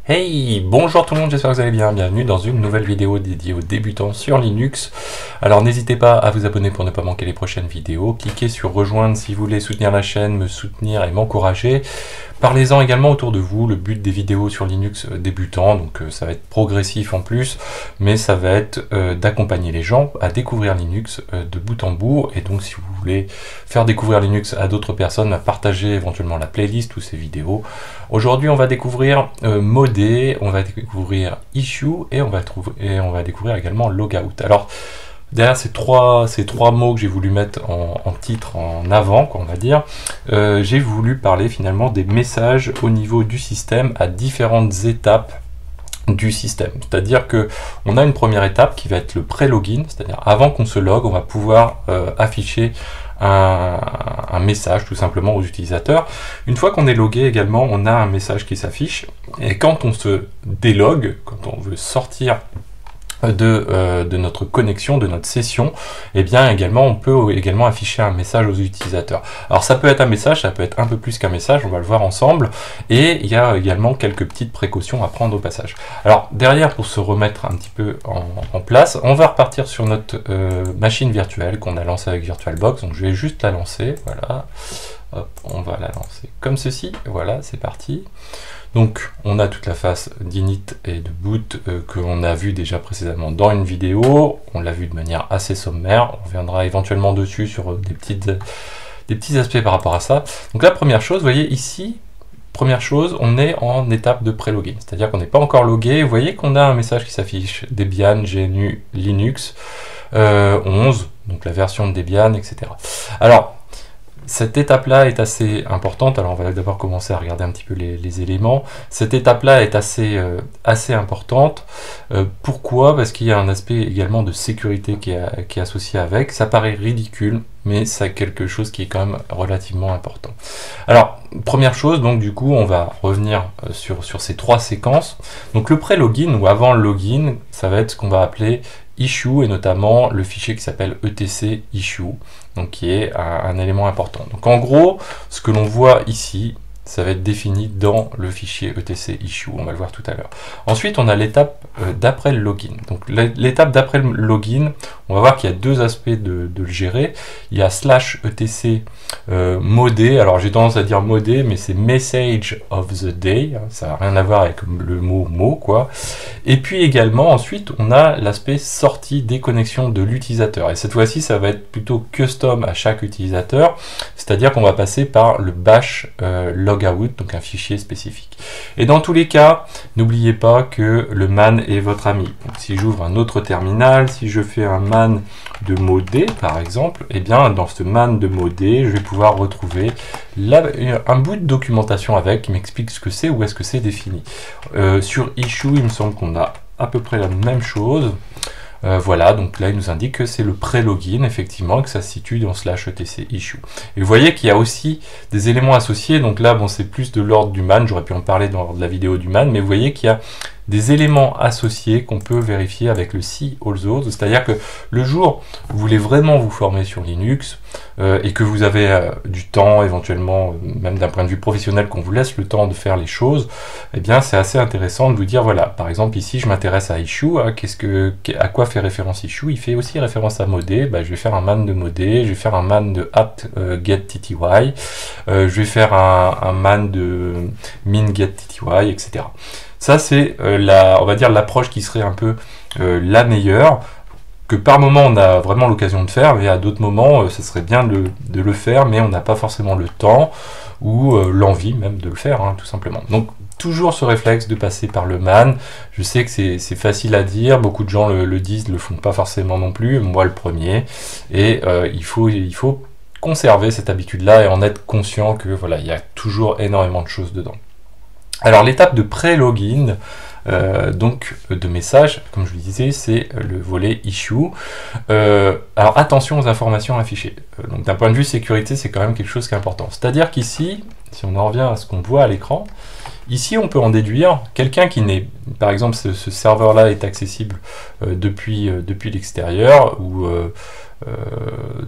Hey, bonjour tout le monde, j'espère que vous allez bien, bienvenue dans une nouvelle vidéo dédiée aux débutants sur Linux. Alors n'hésitez pas à vous abonner pour ne pas manquer les prochaines vidéos, cliquez sur rejoindre si vous voulez soutenir la chaîne, me soutenir et m'encourager. Parlez-en également autour de vous, le but des vidéos sur Linux débutants, donc ça va être progressif en plus, mais ça va être d'accompagner les gens à découvrir Linux de bout en bout, et donc si vous voulez faire découvrir Linux à d'autres personnes, à partager éventuellement la playlist ou ces vidéos. Aujourd'hui on va découvrir Modé, on va découvrir Issue et on va découvrir également Logout. Alors derrière ces trois mots que j'ai voulu mettre en titre, en avant, on va dire, j'ai voulu parler finalement des messages au niveau du système à différentes étapes du système. C'est-à-dire que on a une première étape qui va être le pré-login, c'est-à-dire avant qu'on se logue, on va pouvoir afficher un message tout simplement aux utilisateurs. Une fois qu'on est logué également, on a un message qui s'affiche, et quand on se délogue, quand on veut sortir de notre connexion, de notre session, et bien également on peut également afficher un message aux utilisateurs. Alors ça peut être un message, ça peut être un peu plus qu'un message, on va le voir ensemble, et il y a également quelques petites précautions à prendre au passage. Alors derrière, pour se remettre un petit peu en place, on va repartir sur notre machine virtuelle qu'on a lancée avec VirtualBox, donc je vais juste la lancer, voilà, hop, on va la lancer comme ceci, voilà, c'est parti. Donc on a toute la phase d'init et de boot qu'on a vu déjà précédemment dans une vidéo, on l'a vu de manière assez sommaire, on reviendra éventuellement dessus sur des petits aspects par rapport à ça. Donc la première chose, vous voyez ici, première chose, on est en étape de pré-login, c'est-à-dire qu'on n'est pas encore logué, vous voyez qu'on a un message qui s'affiche, Debian, GNU, Linux, 11, donc la version de Debian, etc. Alors, cette étape-là est assez importante. Alors on va d'abord commencer à regarder un petit peu les éléments. Cette étape-là est assez importante. Pourquoi? Parce qu'il y a un aspect également de sécurité qui est associé avec. Ça paraît ridicule, mais c'est quelque chose qui est quand même relativement important. Alors, première chose, donc du coup, on va revenir sur ces trois séquences. Donc le pré-login ou avant le login, ça va être ce qu'on va appeler issue, et notamment le fichier qui s'appelle etc issue, donc qui est un élément important. Donc en gros, ce que l'on voit ici, ça va être défini dans le fichier etc issue, on va le voir tout à l'heure. Ensuite, on a l'étape d'après le login. Donc l'étape d'après le login, on va voir qu'il y a deux aspects de le gérer. Il y a /etc modé, alors j'ai tendance à dire modé, mais c'est message of the day, hein, ça n'a rien à voir avec le mot quoi. Et puis également, ensuite, on a l'aspect sortie déconnexion de l'utilisateur. Et cette fois-ci, ça va être plutôt custom à chaque utilisateur, c'est-à-dire qu'on va passer par le bash logout, donc un fichier spécifique. Et dans tous les cas, n'oubliez pas que le man est votre ami. Donc si j'ouvre un autre terminal, si je fais un man de modé par exemple, et bien dans ce man de modé, je vais pouvoir retrouver un bout de documentation avec qui m'explique ce que c'est, où est-ce que c'est défini. Sur issue, il me semble qu'on a à peu près la même chose. Voilà, donc là il nous indique que c'est le pré-login, effectivement, que ça se situe dans /etc issue. Et vous voyez qu'il y a aussi des éléments associés, donc là bon, c'est plus de l'ordre du man, j'aurais pu en parler dans la vidéo du man, mais vous voyez qu'il y a des éléments associés qu'on peut vérifier avec le see all autres, c'est-à-dire que le jour où vous voulez vraiment vous former sur Linux et que vous avez du temps, éventuellement, même d'un point de vue professionnel, qu'on vous laisse le temps de faire les choses, eh bien c'est assez intéressant de vous dire, voilà, par exemple ici je m'intéresse à issue, hein, à quoi fait référence issue? Il fait aussi référence à modé, bah, je vais faire un man de modé, je vais faire un man de apt get tty, je vais faire un man de min get tty, etc. Ça, c'est, on va dire, l'approche qui serait un peu la meilleure, que par moment, on a vraiment l'occasion de faire, mais à d'autres moments, ce serait bien de le faire, mais on n'a pas forcément le temps ou l'envie même de le faire, hein, tout simplement. Donc, toujours ce réflexe de passer par le man. Je sais que c'est facile à dire, beaucoup de gens le disent, ne le font pas forcément non plus, moi le premier, et il faut conserver cette habitude-là et en être conscient que voilà, il y a toujours énormément de choses dedans. Alors l'étape de pré-login, donc de message, comme je vous disais, c'est le volet issue. Alors attention aux informations affichées. Donc d'un point de vue sécurité, c'est quand même quelque chose qui est important. C'est-à-dire qu'ici, si on en revient à ce qu'on voit à l'écran, ici on peut en déduire quelqu'un qui n'est, par exemple ce serveur-là est accessible depuis l'extérieur, ou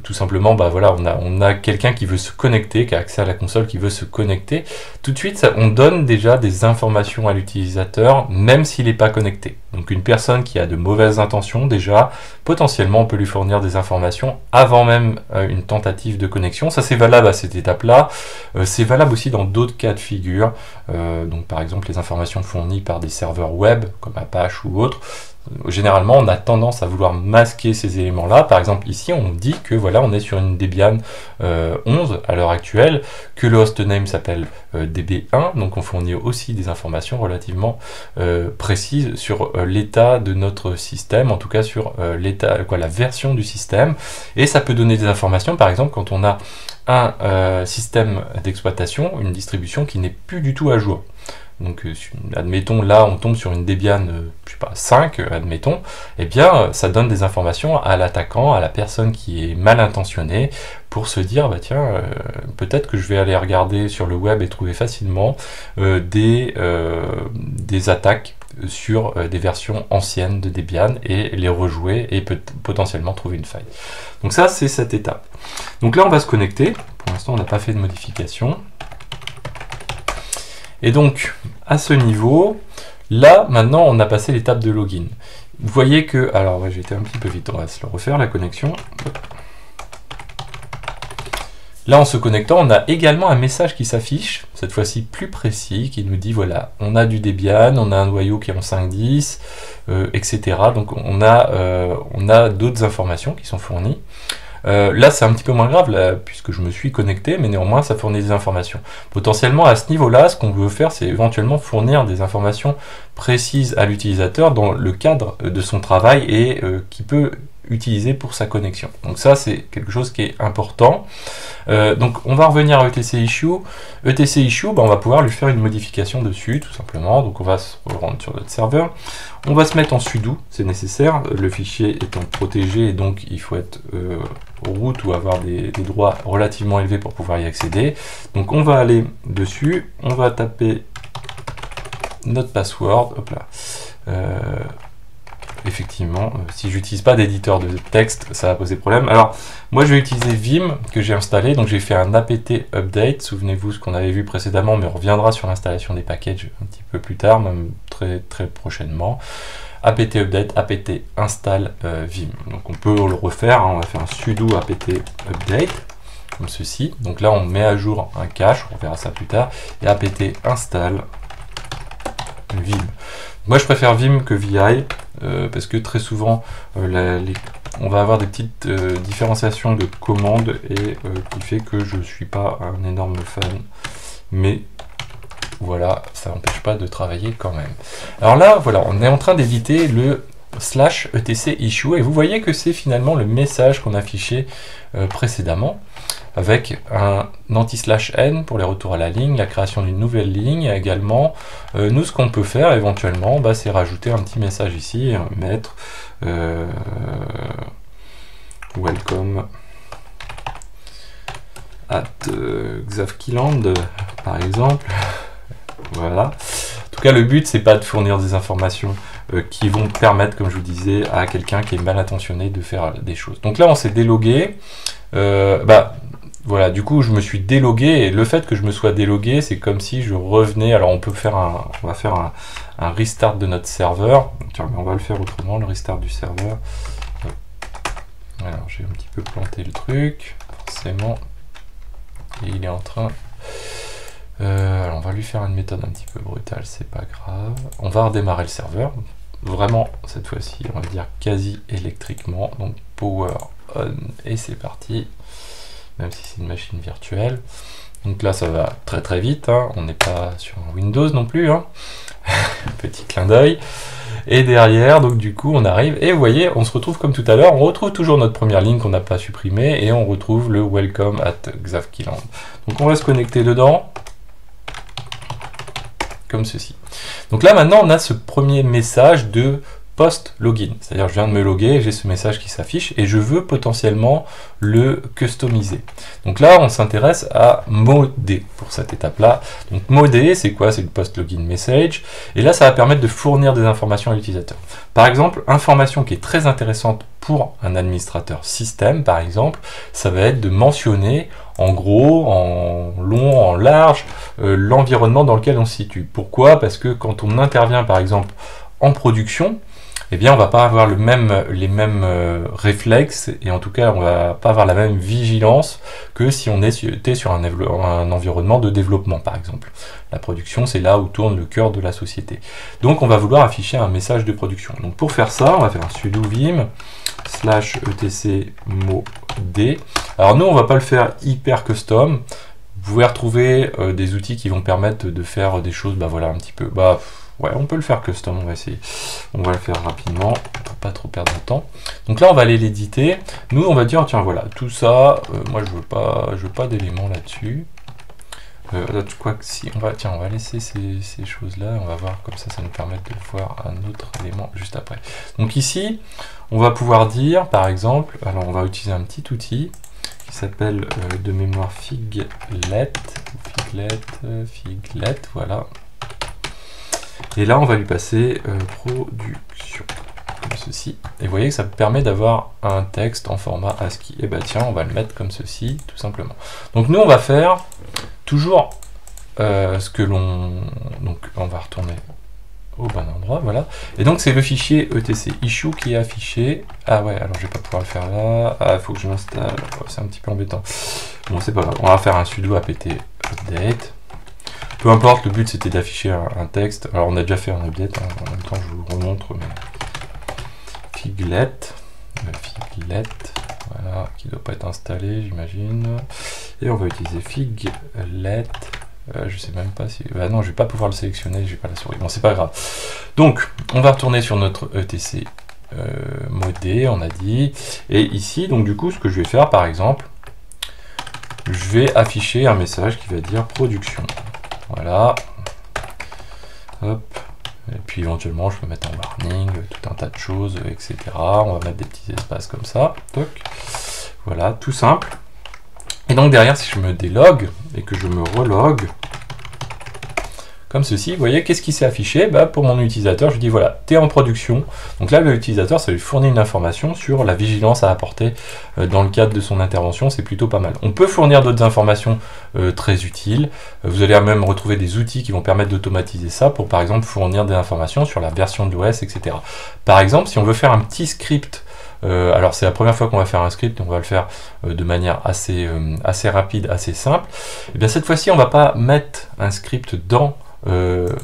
tout simplement, bah voilà, on a quelqu'un qui veut se connecter, qui a accès à la console, qui veut se connecter. Tout de suite, on donne déjà des informations à l'utilisateur, même s'il n'est pas connecté. Donc une personne qui a de mauvaises intentions, déjà, potentiellement, on peut lui fournir des informations avant même une tentative de connexion. Ça, c'est valable à cette étape-là. C'est valable aussi dans d'autres cas de figure. Donc par exemple, les informations fournies par des serveurs web, comme Apache ou autres. Généralement, on a tendance à vouloir masquer ces éléments-là. Par exemple, ici, on dit que voilà, on est sur une Debian 11 à l'heure actuelle, que le hostname s'appelle DB1, donc on fournit aussi des informations relativement précises sur l'état de notre système, en tout cas sur la version du système. Et ça peut donner des informations, par exemple, quand on a un système d'exploitation, une distribution qui n'est plus du tout à jour. Donc admettons là on tombe sur une Debian je sais pas 5 admettons, et bien ça donne des informations à l'attaquant, à la personne qui est mal intentionnée, pour se dire bah tiens peut-être que je vais aller regarder sur le web et trouver facilement des attaques sur des versions anciennes de Debian et les rejouer et potentiellement trouver une faille. Donc ça c'est cette étape. Donc là on va se connecter, pour l'instant on n'a pas fait de modification. Et donc, à ce niveau, là, maintenant, on a passé l'étape de login. Vous voyez que... Alors, ouais, j'ai été un petit peu vite, on va se le refaire, la connexion. Là, en se connectant, on a également un message qui s'affiche, cette fois-ci plus précis, qui nous dit, voilà, on a du Debian, on a un noyau qui est en 5.10, etc. Donc, on a d'autres informations qui sont fournies. Là, c'est un petit peu moins grave, là, puisque je me suis connecté, mais néanmoins, ça fournit des informations. Potentiellement, à ce niveau-là, ce qu'on veut faire, c'est éventuellement fournir des informations précises à l'utilisateur dans le cadre de son travail et qui peut utiliser pour sa connexion. Donc ça, c'est quelque chose qui est important. Donc, on va revenir à ETC Issue. ETC Issue, bah, on va pouvoir lui faire une modification dessus, tout simplement. Donc, on va se rendre sur notre serveur. On va se mettre en sudo, c'est nécessaire. Le fichier étant protégé, et donc il faut être root ou avoir des droits relativement élevés pour pouvoir y accéder. Donc, on va aller dessus. On va taper notre password. Hop là. Effectivement, si j'utilise pas d'éditeur de texte, ça va poser problème. Alors, moi je vais utiliser Vim que j'ai installé, donc j'ai fait un apt update. Souvenez-vous ce qu'on avait vu précédemment, mais on reviendra sur l'installation des packages un petit peu plus tard, même très prochainement. Apt update, apt install Vim. Donc on peut le refaire, hein, on va faire un sudo apt update, comme ceci. Donc là on met à jour un cache, on verra ça plus tard, et apt install Vim. Moi je préfère Vim que VI, parce que très souvent on va avoir des petites différenciations de commandes et qui fait que je ne suis pas un énorme fan, mais voilà, ça n'empêche pas de travailler quand même. Alors là, voilà, on est en train d'éditer le /etc issue et vous voyez que c'est finalement le message qu'on affichait précédemment, avec un anti/n pour les retours à la ligne, la création d'une nouvelle ligne également. Nous, ce qu'on peut faire éventuellement, bah, c'est rajouter un petit message ici, et mettre welcome at Xavkiland par exemple. Voilà. En tout cas, le but, c'est pas de fournir des informations qui vont permettre, comme je vous disais, à quelqu'un qui est mal intentionné de faire des choses. Donc là, on s'est délogué. Voilà, du coup, je me suis délogué, et le fait que je me sois délogué, c'est comme si je revenais. Alors, on va faire un restart de notre serveur. Tiens, mais on va le faire autrement, le restart du serveur. Alors, j'ai un petit peu planté le truc, forcément, et il est en train. Alors, on va lui faire une méthode un petit peu brutale, c'est pas grave. On va redémarrer le serveur, vraiment cette fois-ci, on va dire quasi électriquement. Donc, power on, et c'est parti. Même si c'est une machine virtuelle. Donc là, ça va très vite, hein. On n'est pas sur un Windows non plus, hein. Petit clin d'œil. Et derrière, donc du coup, on arrive, et vous voyez, on se retrouve comme tout à l'heure, on retrouve toujours notre première ligne qu'on n'a pas supprimée, et on retrouve le welcome at Xavkiland. Donc on va se connecter dedans, comme ceci. Donc là, maintenant, on a ce premier message de post-login. C'est-à-dire je viens de me loguer, j'ai ce message qui s'affiche et je veux potentiellement le customiser. Donc là, on s'intéresse à modé pour cette étape-là. Donc modé, c'est quoi? C'est le post-login message. Et là, ça va permettre de fournir des informations à l'utilisateur. Par exemple, information qui est très intéressante pour un administrateur système, par exemple, ça va être de mentionner en gros, en long, en large, l'environnement dans lequel on se situe. Pourquoi? Parce que quand on intervient, par exemple, en production, eh bien, on va pas avoir les mêmes réflexes, et en tout cas, on va pas avoir la même vigilance que si on était sur un environnement de développement, par exemple. La production, c'est là où tourne le cœur de la société. Donc, on va vouloir afficher un message de production. Donc, pour faire ça, on va faire un sudo vim /etc modé. Alors, nous, on va pas le faire hyper custom. Vous pouvez retrouver des outils qui vont permettre de faire des choses, bah voilà, un petit peu, ouais, on peut le faire custom, on va essayer. On va le faire rapidement, pour pas trop perdre de temps. Donc là, on va aller l'éditer. Nous, on va dire, tiens, voilà, tout ça, moi, je veux pas d'éléments là-dessus. Quoi que si, on va laisser ces choses-là, on va voir, comme ça nous permet de voir un autre élément juste après. Donc ici, on va pouvoir dire, par exemple, alors on va utiliser un petit outil qui s'appelle de mémoire Figlet, voilà. Et là, on va lui passer production, comme ceci. Et vous voyez que ça permet d'avoir un texte en format ASCII. Et bah tiens, on va le mettre comme ceci, tout simplement. Donc nous, on va faire toujours ce que l'on... Donc on va retourner au bon endroit, voilà. Et donc c'est le fichier etc issue qui est affiché. Ah ouais, alors je vais pas pouvoir le faire là. Ah, il faut que je m'installe. Oh, c'est un petit peu embêtant. Bon, c'est pas grave. On va faire un sudo apt update. Peu importe, le but c'était d'afficher un texte. Alors on a déjà fait un update, hein. En même temps je vous remontre. Mais... Figlet, voilà, qui doit pas être installé, j'imagine. Et on va utiliser Figlet. Je sais même pas si... Ah non, je vais pas pouvoir le sélectionner, j'ai pas la souris. Bon, c'est pas grave. Donc, on va retourner sur notre etc modé, on a dit. Et ici, donc du coup, ce que je vais faire, par exemple, je vais afficher un message qui va dire production. Voilà. Hop. Et puis éventuellement, je peux mettre un warning, tout un tas de choses, etc. On va mettre des petits espaces comme ça. Toc. Voilà, tout simple. Et donc derrière, si je me délog et que je me relog, comme ceci, vous voyez, qu'est-ce qui s'est affiché? Pour mon utilisateur, je dis voilà, tu es en production. Donc là, l'utilisateur, ça lui fournit une information sur la vigilance à apporter dans le cadre de son intervention. C'est plutôt pas mal. On peut fournir d'autres informations très utiles. Vous allez même retrouver des outils qui vont permettre d'automatiser ça pour, par exemple, fournir des informations sur la version de l'OS, etc. Par exemple, si on veut faire un petit script, alors c'est la première fois qu'on va faire un script, on va le faire de manière assez rapide, assez simple. Et bien cette fois-ci, on va pas mettre un script dans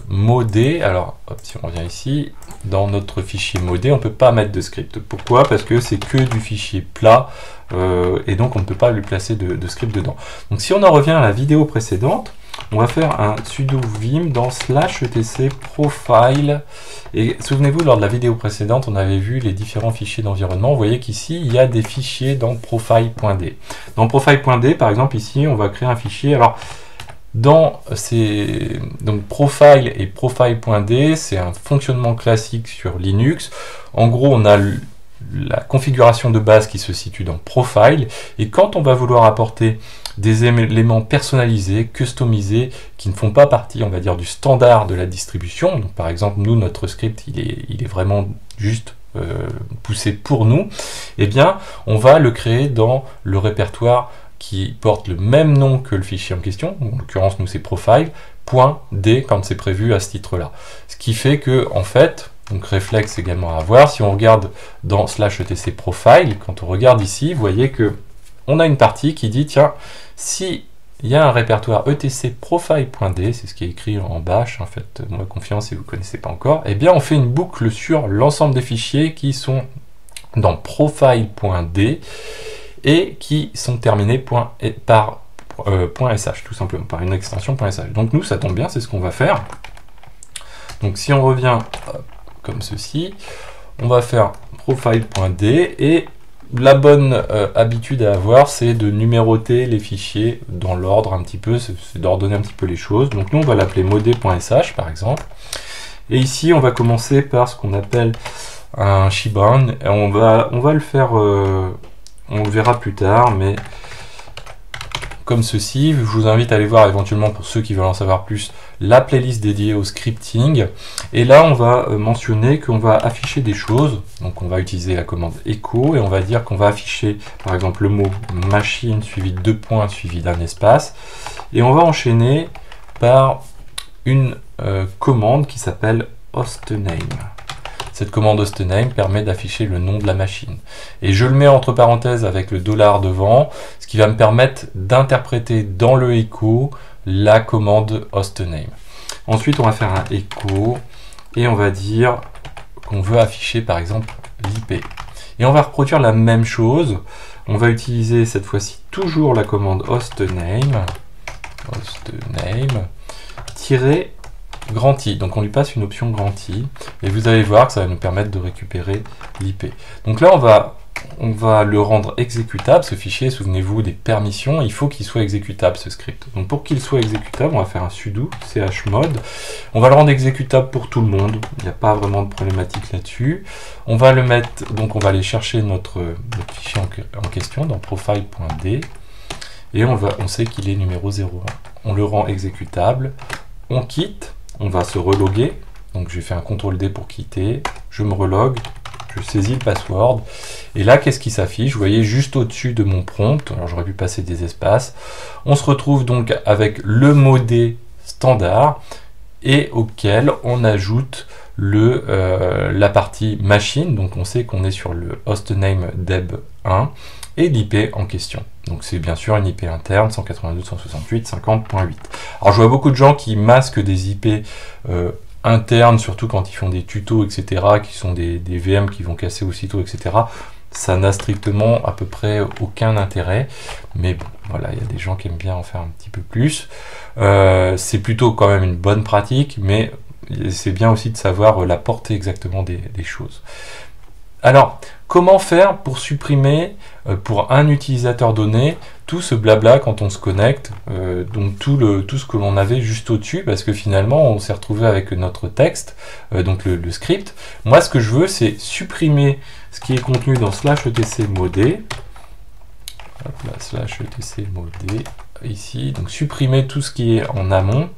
modé. Alors hop, si on revient ici, dans notre fichier modé, on peut pas mettre de script. Pourquoi? Parce que c'est que du fichier plat et donc on ne peut pas lui placer de script dedans. Donc si on en revient à la vidéo précédente, on va faire un sudo vim dans /etc profile. Et souvenez-vous, lors de la vidéo précédente, on avait vu les différents fichiers d'environnement. Vous voyez qu'ici, il y a des fichiers dans profile.d. Dans profile.d, par exemple, ici, on va créer un fichier. Alors, dans ces... Donc, profile et profile.d, c'est un fonctionnement classique sur Linux. En gros, on a la configuration de base qui se situe dans profile. Et quand on va vouloir apporter des éléments personnalisés, customisés, qui ne font pas partie, on va dire, du standard de la distribution. Donc, par exemple, nous, notre script, il est vraiment juste poussé pour nous. Eh bien, on va le créer dans le répertoire qui porte le même nom que le fichier en question. En l'occurrence, nous, c'est profile.d quand c'est prévu à ce titre-là. Ce qui fait que, en fait, donc réflexe également à avoir, si on regarde dans /etc profile, quand on regarde ici, vous voyez que on a une partie qui dit, tiens, si il y a un répertoire etc profile.d, c'est ce qui est écrit en bash, en fait, moi confiance si vous ne connaissez pas encore, eh bien on fait une boucle sur l'ensemble des fichiers qui sont dans profile.d et qui sont terminés par .sh, tout simplement, par une extension .sh. Donc nous, ça tombe bien, c'est ce qu'on va faire. Donc si on revient comme ceci, on va faire profile.d et la bonne habitude à avoir, c'est de numéroter les fichiers dans l'ordre un petit peu, c'est d'ordonner un petit peu les choses. Donc nous, on va l'appeler modé.sh par exemple. Et ici, on va commencer par ce qu'on appelle un shebang. On va le faire, on le verra plus tard, mais comme ceci. Je vous invite à aller voir éventuellement, pour ceux qui veulent en savoir plus, la playlist dédiée au scripting. Et là, on va mentionner qu'on va afficher des choses. Donc, on va utiliser la commande echo et on va dire qu'on va afficher, par exemple, le mot machine suivi de 2 points suivi d'un espace. Et on va enchaîner par une commande qui s'appelle hostname. Cette commande hostname permet d'afficher le nom de la machine. Et je le mets entre parenthèses avec le $ devant, ce qui va me permettre d'interpréter dans le echo la commande hostname. Ensuite, on va faire un echo et on va dire qu'on veut afficher par exemple l'IP. Et on va reproduire la même chose. On va utiliser cette fois-ci toujours la commande hostname, grand I, donc on lui passe une option grand I, et vous allez voir que ça va nous permettre de récupérer l'IP. Donc là, on va le rendre exécutable, ce fichier, souvenez-vous des permissions, il faut qu'il soit exécutable ce script. Donc pour qu'il soit exécutable, on va faire un sudo chmod, on va le rendre exécutable pour tout le monde, il n'y a pas vraiment de problématique là-dessus. On va le mettre, donc on va aller chercher notre fichier en question dans profile.d, et on sait qu'il est numéro 01. On le rend exécutable, on quitte. On va se reloguer, donc j'ai fait un CTRL-D pour quitter, je me relogue, je saisis le password, et là qu'est-ce qui s'affiche? Vous voyez juste au-dessus de mon prompt, alors j'aurais pu passer des espaces, on se retrouve donc avec le modé standard, et auquel on ajoute la partie machine, donc on sait qu'on est sur le hostname deb1, et l'IP en question. Donc c'est bien sûr une IP interne 192.168.50.8. Alors je vois beaucoup de gens qui masquent des IP internes, surtout quand ils font des tutos, etc., qui sont des VM qui vont casser aussitôt, etc. Ça n'a strictement à peu près aucun intérêt, mais bon, voilà, il y a des gens qui aiment bien en faire un petit peu plus. C'est plutôt quand même une bonne pratique, mais c'est bien aussi de savoir la portée exactement des choses. Alors, comment faire pour supprimer, pour un utilisateur donné, tout ce blabla quand on se connecte, donc tout ce que l'on avait juste au-dessus, parce que finalement, on s'est retrouvé avec notre texte, donc le script. Moi, ce que je veux, c'est supprimer ce qui est contenu dans /etc modé. Hop là, /etc modé, ici. Donc, supprimer tout ce qui est en amont,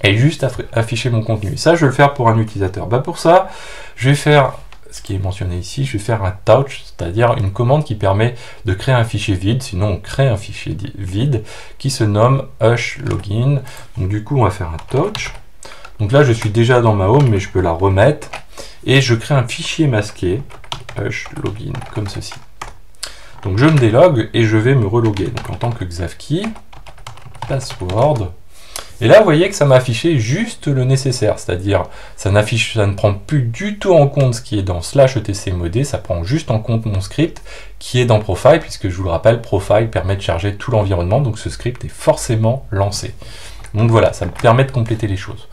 et juste afficher mon contenu. Et ça, je vais le faire pour un utilisateur. Bah, pour ça, je vais faire ce qui est mentionné ici, je vais faire un touch, c'est-à-dire une commande qui permet de créer un fichier vide, sinon on crée un fichier vide qui se nomme ushlogin. Donc du coup on va faire un touch. Donc là je suis déjà dans ma home, mais je peux la remettre, et je crée un fichier masqué, ushlogin, comme ceci. Donc je me délogue et je vais me reloguer. Donc en tant que xavkey, password. Et là, vous voyez que ça m'a affiché juste le nécessaire, c'est-à-dire ça ne prend plus du tout en compte ce qui est dans /etc modé, ça prend juste en compte mon script qui est dans profile, puisque je vous le rappelle, profile permet de charger tout l'environnement, donc ce script est forcément lancé. Donc voilà, ça me permet de compléter les choses.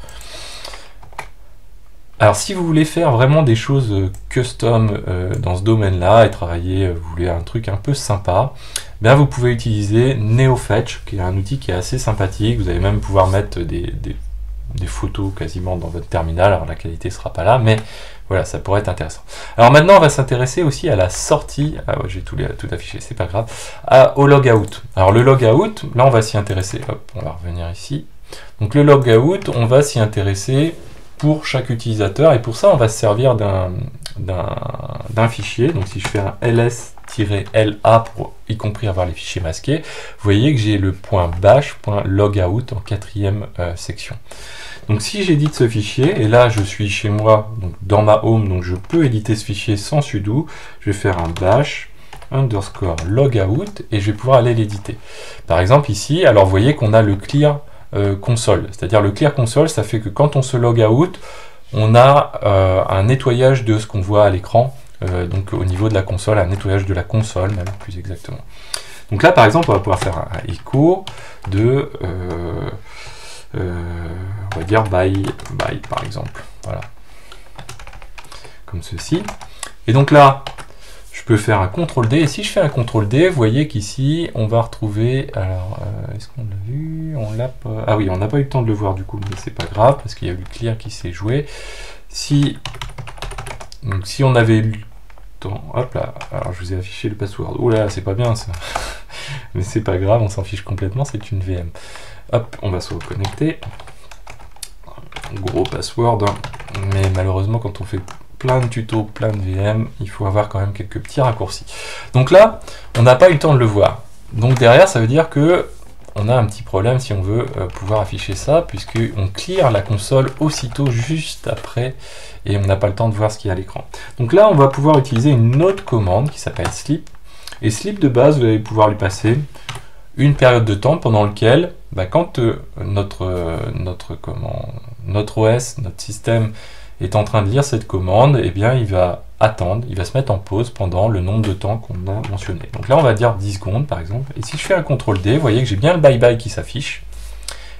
Alors si vous voulez faire vraiment des choses custom dans ce domaine-là et travailler, vous voulez un truc un peu sympa, ben vous pouvez utiliser NeoFetch, qui est un outil qui est assez sympathique. Vous allez même pouvoir mettre des photos quasiment dans votre terminal. Alors la qualité ne sera pas là, mais voilà, ça pourrait être intéressant. Alors maintenant, on va s'intéresser aussi à la sortie. Ah ouais, j'ai tout affiché, c'est pas grave. Au logout. Alors le logout, là on va s'y intéresser. Hop, on va revenir ici. Donc le logout, on va s'y intéresser pour chaque utilisateur, et pour ça on va se servir d'un fichier. Donc si je fais un ls-la pour y compris avoir les fichiers masqués, vous voyez que j'ai le .bash.logout en 4e section. Donc si j'édite ce fichier, et là je suis chez moi donc dans ma home, donc je peux éditer ce fichier sans sudo, je vais faire un bash _logout et je vais pouvoir aller l'éditer. Par exemple ici, alors vous voyez qu'on a le clear console, c'est-à-dire le clear console, ça fait que quand on se log out, on a un nettoyage de ce qu'on voit à l'écran, donc au niveau de la console, un nettoyage de la console, même plus exactement. Donc là par exemple, on va pouvoir faire un echo de, on va dire by par exemple, voilà, comme ceci. Et donc là, je peux faire un CTRL-D, et si je fais un CTRL-D, vous voyez qu'ici, on va retrouver, alors, est-ce qu'on l'a vu? On l'a pas... Ah oui, on n'a pas eu le temps de le voir du coup, mais c'est pas grave, parce qu'il y a eu le clear qui s'est joué. Si Donc si on avait eu le temps, hop là, alors je vous ai affiché le password. Ouh là, c'est pas bien ça. Mais c'est pas grave, on s'en fiche complètement, c'est une VM. Hop, on va se reconnecter. Gros password, mais malheureusement quand on fait plein de tutos, plein de VM, il faut avoir quand même quelques petits raccourcis. Donc là, on n'a pas eu le temps de le voir. Donc derrière, ça veut dire que on a un petit problème si on veut pouvoir afficher ça, puisqu'on clear la console aussitôt juste après, et on n'a pas le temps de voir ce qu'il y a à l'écran. Donc là, on va pouvoir utiliser une autre commande qui s'appelle sleep. Et sleep de base, vous allez pouvoir lui passer une période de temps pendant lequel, quand notre OS, notre système est en train de lire cette commande, eh bien il va attendre, il va se mettre en pause pendant le nombre de temps qu'on a mentionné. Donc là on va dire 10 secondes par exemple, et si je fais un CTRL D, vous voyez que j'ai bien le bye bye qui s'affiche,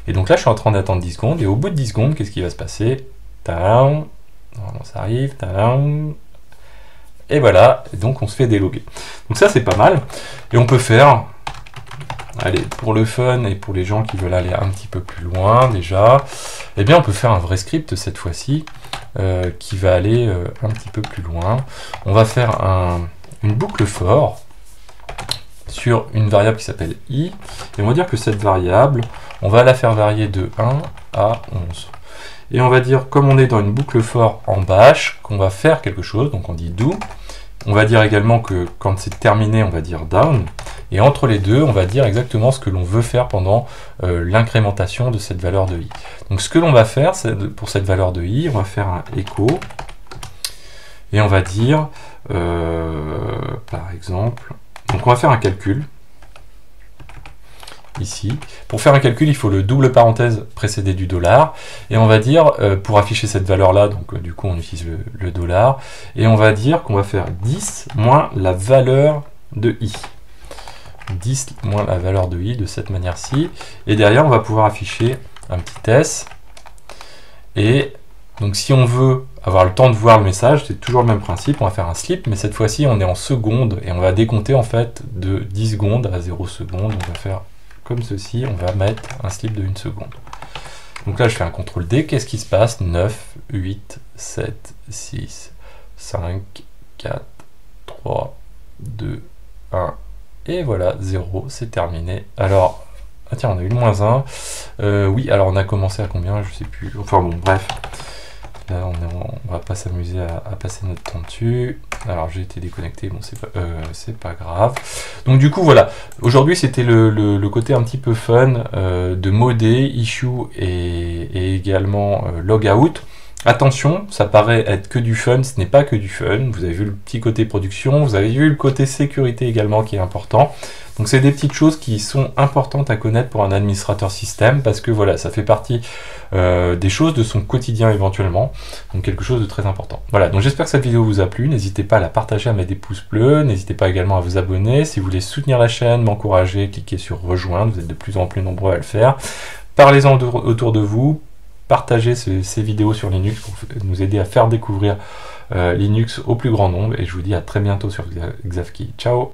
et donc là je suis en train d'attendre 10 secondes, et au bout de 10 secondes, qu'est-ce qui va se passer? Tadam, normalement ça arrive, tadam, et voilà, et donc on se fait déloguer. Donc ça c'est pas mal, et on peut faire, allez, pour le fun et pour les gens qui veulent aller un petit peu plus loin déjà, eh bien on peut faire un vrai script cette fois-ci qui va aller un petit peu plus loin. On va faire une boucle for sur une variable qui s'appelle i, et on va dire que cette variable, on va la faire varier de 1 à 11. Et on va dire, comme on est dans une boucle for en bash, qu'on va faire quelque chose, donc on dit do. On va dire également que quand c'est terminé, on va dire down. Et entre les deux, on va dire exactement ce que l'on veut faire pendant l'incrémentation de cette valeur de i. Donc ce que l'on va faire, c'est pour cette valeur de i, on va faire un echo. Et on va dire, par exemple, donc on va faire un calcul. Ici. Pour faire un calcul, il faut le double parenthèse précédé du dollar, et on va dire, pour afficher cette valeur-là, donc du coup on utilise le dollar, et on va dire qu'on va faire 10 moins la valeur de i. 10 moins la valeur de i de cette manière-ci, et derrière on va pouvoir afficher un petit s, et donc si on veut avoir le temps de voir le message, c'est toujours le même principe, on va faire un sleep, mais cette fois-ci on est en secondes, et on va décompter en fait de 10 secondes à 0 secondes, on va faire comme ceci, on va mettre un sleep de 1 seconde. Donc là, je fais un CTRL D, qu'est-ce qui se passe? 9, 8, 7, 6, 5, 4, 3, 2, 1, et voilà, 0, c'est terminé. Alors, ah tiens, on a eu le moins 1. Oui, alors on a commencé à combien? Je sais plus. Enfin bon, bref. Là, on va pas s'amuser à passer notre temps dessus. Alors, j'ai été déconnecté, bon, c'est pas grave. Donc, du coup, voilà. Aujourd'hui, c'était le côté un petit peu fun de modder, issue et également logout. Attention, ça paraît être que du fun, ce n'est pas que du fun. Vous avez vu le petit côté production, vous avez vu le côté sécurité également qui est important. Donc c'est des petites choses qui sont importantes à connaître pour un administrateur système, parce que voilà, ça fait partie des choses de son quotidien éventuellement, donc quelque chose de très important. Voilà, donc j'espère que cette vidéo vous a plu, n'hésitez pas à la partager, à mettre des pouces bleus, n'hésitez pas également à vous abonner, si vous voulez soutenir la chaîne, m'encourager, cliquez sur rejoindre, vous êtes de plus en plus nombreux à le faire. Parlez-en autour de vous, partagez ces vidéos sur Linux pour nous aider à faire découvrir Linux au plus grand nombre, et je vous dis à très bientôt sur Xavki. Ciao!